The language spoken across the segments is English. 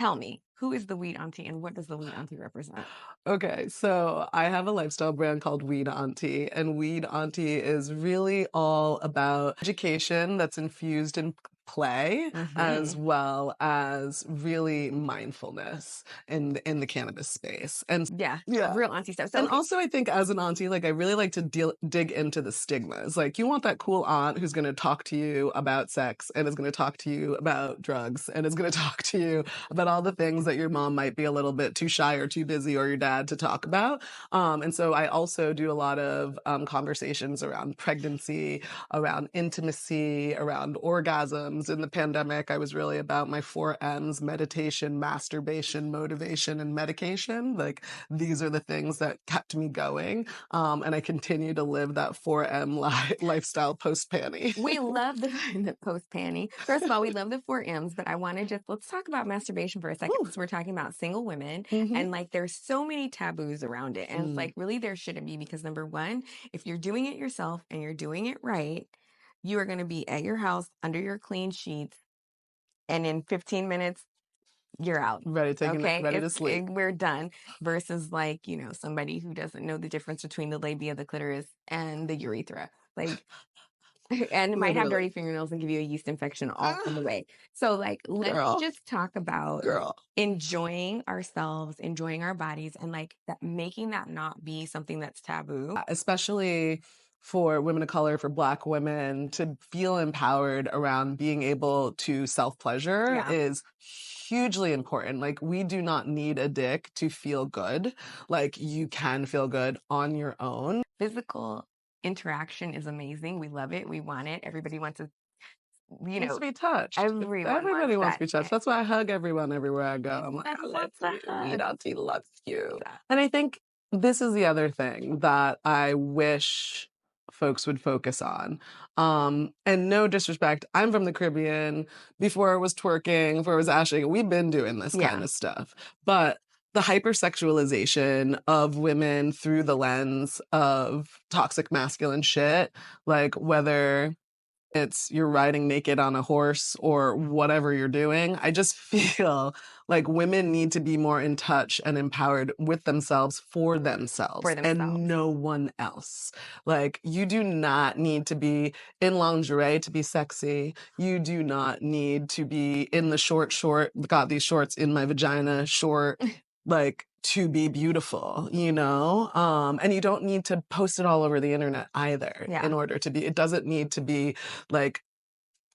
tell me, who is the Weed Auntie and what does the Weed Auntie represent? Okay, so I have a lifestyle brand called Weed Auntie, and Weed Auntie is really all about education that's infused in play as Hmm. well as really mindfulness in the cannabis space. And Yeah, yeah. real auntie stuff. And So, also, I think as an auntie, like I really like to dig into the stigmas. Like, you want that cool aunt who's going to talk to you about sex and is going to talk to you about drugs and is going to talk to you about all the things that your mom might be a little bit too shy or too busy or your dad to talk about. And so I also do a lot of conversations around pregnancy, around intimacy, around orgasms. In the pandemic, I was really about my 4 M's: meditation, masturbation, motivation, and medication. Like, these are the things that kept me going. And I continue to live that 4M lifestyle post panty. we love the, the post panty. First of all, we love the 4 M's, but I want to let's talk about masturbation for a second because we're talking about single women Mm-hmm. and like there's so many taboos around it. And it's like, really, there shouldn't be because number one, if you're doing it yourself and you're doing it right, you are going to be at your house under your clean sheets and in 15 minutes, you're out. Okay, Ready to sleep. we're done. Versus like somebody who doesn't know the difference between the labia, the clitoris, and the urethra, like, and might have Literally. dirty fingernails and give you a yeast infection all on the way. So like, let's Girl, just talk about girl. enjoying ourselves, enjoying our bodies, and like that making that not be something that's taboo. Especially for women of color, for Black women, to feel empowered around being able to self-pleasure Yeah, is hugely important. Like, we do not need a dick to feel good. Like, you can feel good on your own. physical interaction is amazing. We love it. We want it. Everybody wants to, Wants to be touched. everyone Everybody wants wants to that. be touched. That's why I hug everyone everywhere I go. I'm like, I Everyone love wants a you. Weed hug. Auntie loves you. And I think this is the other thing that I wish folks would focus on. And no disrespect, I'm from the Caribbean. Before it was twerking, before it was ashing, we've been doing this kind Yeah. of stuff. But the hypersexualization of women through the lens of toxic masculine shit, like whether it's you're riding naked on a horse or whatever you're doing. I just feel like women need to be more in touch and empowered with themselves for themselves For themselves. and no one else. Like, you do not need to be in lingerie to be sexy. You do not need to be in the got these shorts in my vagina short, like, to be beautiful, and you don't need to post it all over the internet either Yeah. in order to be, it doesn't need to be like,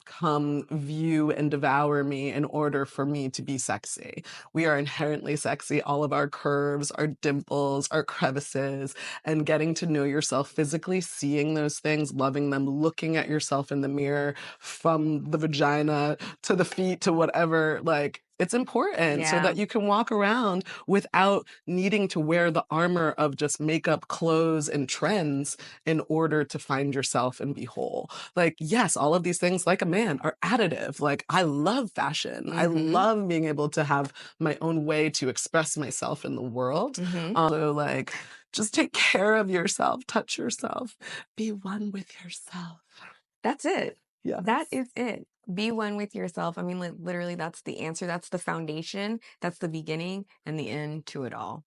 come view and devour me in order for me to be sexy. We are inherently sexy. All of our curves, our dimples, our crevices, and getting to know yourself physically, seeing those things, loving them, looking at yourself in the mirror from the vagina to the feet to whatever, like, it's important so Yeah. that you can walk around without needing to wear the armor of just makeup, clothes, and trends in order to find yourself and be whole. Like, yes, all of these things, like a man, are additive. Like, I love fashion. I love being able to have my own way to express myself in the world. So, like, just take care of yourself, touch yourself, be one with yourself. That's it. Yes. That is it. Be one with yourself. I mean, literally, that's the answer. That's the foundation. That's the beginning and the end to it all.